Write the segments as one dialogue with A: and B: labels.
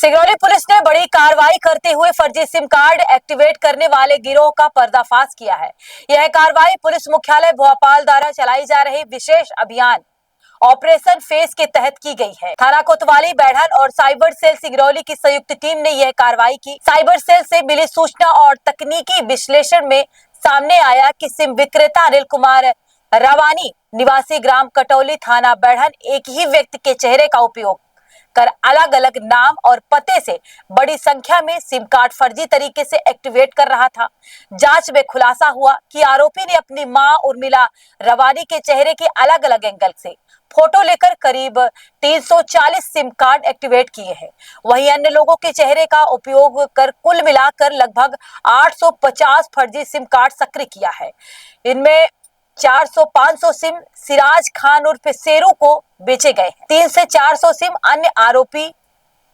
A: Singrauli police ने बड़ी कार्रवाई करते हुए फर्जी सिम कार्ड एक्टिवेट करने वाले गिरोह का पर्दाफाश किया है। यह कार्रवाई पुलिस मुख्यालय भोपाल द्वारा चलाई जा रही विशेष अभियान ऑपरेशन फेस के तहत की गई है। थाना कोतवाली, बैढ़न और साइबर सेल सिंगरौली की संयुक्त टीम ने यह कार्रवाई की। साइबर सेल से मिली सूचना और तकनीकी विश्लेषण में सामने आया कि सिम विक्रेता अनिल कुमार रवानी निवासी ग्राम कटौली, थाना बैढ़न, एक ही व्यक्ति के चेहरे का उपयोग कर अलग अलग नाम और पते से बड़ी संख्या में सिम कार्ड फर्जी तरीके से एक्टिवेट कर रहा था। जांच में खुलासा हुआ कि आरोपी ने अपनी मां उर्मिला रवानी के चेहरे के अलग अलग एंगल से फोटो लेकर करीब 340 सिम कार्ड एक्टिवेट किए हैं। वहीं अन्य लोगों के चेहरे का उपयोग कर कुल मिलाकर लगभग 850 फर्जी सिम कार्ड सक्रिय किया है। इनमें 400-500 सिम सिराज खान उर्फ शेरू को बेचे गए हैं। 300 से 400 सिम अन्य आरोपी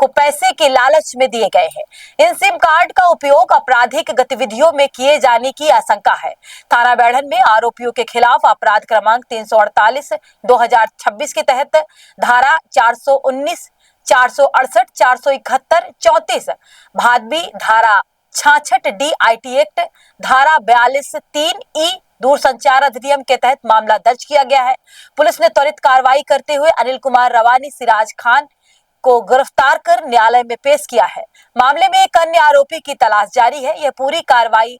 A: को पैसे के लालच में दिए गए हैं। इन सिम कार्ड का उपयोग आपराधिक गतिविधियों में किए जाने की आशंका है। थाना बैढ़न में आरोपियों के खिलाफ अपराध क्रमांक 348/2026 के तहत धारा 419, 468, 471, 34, भादबी धारा 66D IT एक्ट, धारा 42(3)E दूरसंचार अधिनियम के तहत मामला दर्ज किया गया है। पुलिस ने त्वरित कार्रवाई करते हुए अनिल कुमार रवानी, सिराज खान को गिरफ्तार कर न्यायालय में पेश किया है। मामले में एक अन्य आरोपी की तलाश जारी है। यह पूरी कार्रवाई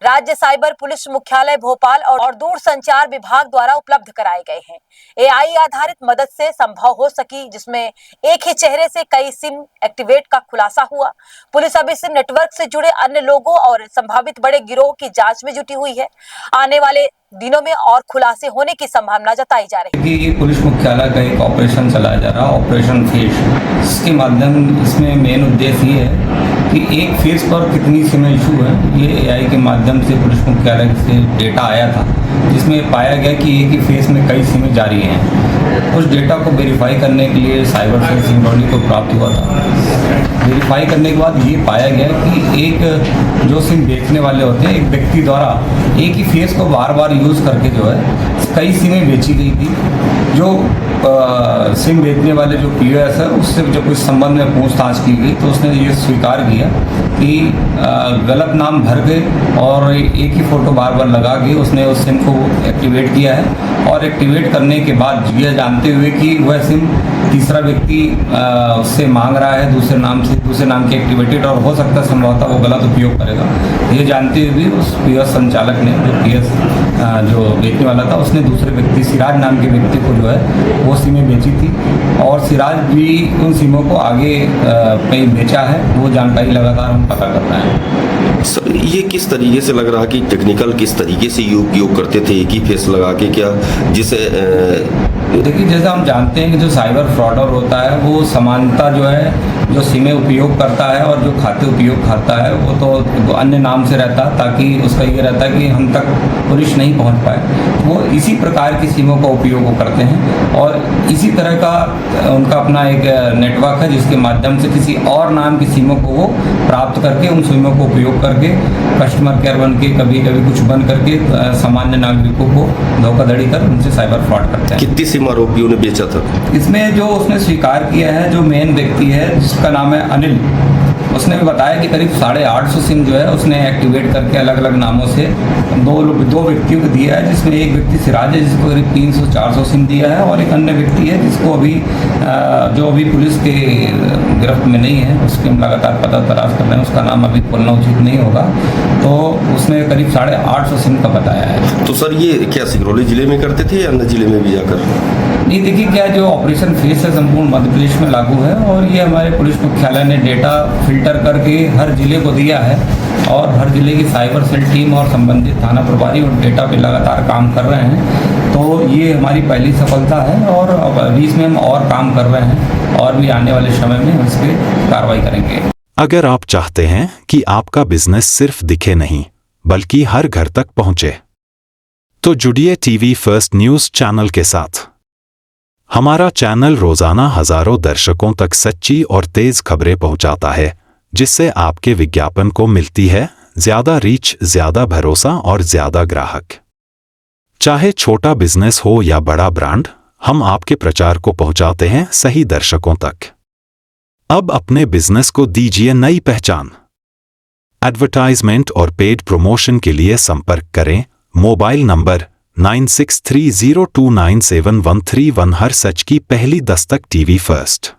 A: राज्य साइबर पुलिस मुख्यालय भोपाल और दूरसंचार विभाग द्वारा उपलब्ध कराए गए हैं। AI आधारित मदद से संभव हो सकी, जिसमें एक ही चेहरे से कई सिम एक्टिवेट का खुलासा हुआ। पुलिस अब इस नेटवर्क से जुड़े अन्य लोगों और संभावित बड़े गिरोह की जांच में जुटी हुई है। आने वाले दिनों में और खुलासे होने की संभावना जताई जा रही है।
B: ये पुलिस मुख्यालय का एक ऑपरेशन चलाया जा रहा है, ऑपरेशन फेस। इसके माध्यम इसमें मेन उद्देश्य ये है कि एक फेस पर कितनी सिमें इशू है। ये AI के माध्यम से पुलिस मुख्यालय से डेटा आया था, जिसमें पाया गया कि एक ही फेस में कई सिमें जारी हैं। उस डेटा को वेरीफाई करने के लिए साइबर सेल सिंगरौली को प्राप्त हुआ था। वेरीफाई करने के बाद ये पाया गया कि एक जो सिम बेचने वाले होते हैं, एक व्यक्ति द्वारा एक ही फेस को बार बार यूज़ करके जो है कई सिमें बेची गई थी। जो सिम बेचने वाले जो POS है, उससे जब इस संबंध में पूछताछ की गई तो उसने ये स्वीकार किया कि गलत नाम भर के और एक ही फ़ोटो बार बार लगा के उसने उस सिम को एक्टिवेट किया है। और एक्टिवेट करने के बाद यह जानते हुए कि वह सिम तीसरा व्यक्ति उससे मांग रहा है दूसरे नाम से, दूसरे नाम की एक्टिवेटेड, और हो सकता है संभवतः वो गलत उपयोग करेगा। ये जानते हुए भी उस POS संचालक ने, जो POS जो बेचने वाला था, उसने दूसरे व्यक्ति सिराज नाम के व्यक्ति को जो है वो सिमें बेची थी। और सिराज भी उन सिमों को आगे कहीं बेचा है। वो जानकारी लगातार हम पता कर रहे हैं।
C: सर, ये किस तरीके से लग रहा कि टेक्निकल किस तरीके से उपयोग करते थे एक ही फेस लगा के, क्या जिसे
B: देखिए, जैसा हम जानते हैं कि जो साइबर फ्रॉडर होता है वो समानता जो है, जो सिमें उपयोग करता है और जो खाते उपयोग खाता है वो तो अन्य नाम से रहता है, ताकि उसका ये रहता है कि हम तक पुलिस नहीं पहुंच पाए। वो इसी प्रकार की सिमों का उपयोग वो करते हैं और इसी तरह का उनका अपना एक नेटवर्क है, जिसके माध्यम से किसी और नाम की सिमों को वो प्राप्त करके उन सिमों को उपयोग करके कस्टमर केयर बन के, कभी कभी कुछ बन करके सामान्य नागरिकों को धोखाधड़ी कर उनसे साइबर फ्रॉड करते हैं।
C: कितनी सिम आरोपियों ने बेचा था?
B: इसमें जो उसने स्वीकार किया है, जो मेन व्यक्ति है जिसका नाम है अनिल, उसने भी बताया कि करीब 850 सिम जो है उसने एक्टिवेट करके अलग अलग नामों से दो व्यक्तियों को दिया है, जिसमें एक व्यक्ति सिराज है जिसको करीब 300-400 सिम दिया है, और एक अन्य व्यक्ति है जिसको अभी जो अभी पुलिस के गिरफ्त में नहीं है, उसके हम लगातार पता तलाश कर रहे हैं। उसका नाम अभी बोलना उचित नहीं होगा। तो उसने करीब 850 सिम का बताया है।
C: तो सर, ये क्या सिंगरौली जिले में करते थे या अन्य जिले में भी जाकर?
B: नहीं, देखिए, क्या जो ऑपरेशन फेस है संपूर्ण मध्य प्रदेश में लागू है, और ये हमारे पुलिस मुख्यालय ने डेटा फिल्टर करके हर जिले को दिया है, और हर जिले की साइबर सेल टीम और संबंधित थाना प्रभारी उन डेटा पे लगातार काम कर रहे हैं। तो ये हमारी पहली सफलता है, और अब अभी इसमें हम और काम कर रहे हैं, और भी आने वाले समय में इस पर कार्रवाई करेंगे।
D: अगर आप चाहते हैं कि आपका बिजनेस सिर्फ दिखे नहीं बल्कि हर घर तक पहुंचे, तो जुड़िए TV फर्स्ट न्यूज चैनल के साथ। हमारा चैनल रोजाना हजारों दर्शकों तक सच्ची और तेज खबरें पहुंचाता है, जिससे आपके विज्ञापन को मिलती है ज्यादा रीच, ज्यादा भरोसा और ज्यादा ग्राहक। चाहे छोटा बिजनेस हो या बड़ा ब्रांड, हम आपके प्रचार को पहुंचाते हैं सही दर्शकों तक। अब अपने बिजनेस को दीजिए नई पहचान। एडवर्टाइजमेंट और पेड प्रमोशन के लिए संपर्क करें मोबाइल नंबर 9630297131। हर सच की पहली दस्तक टीवी फर्स्ट।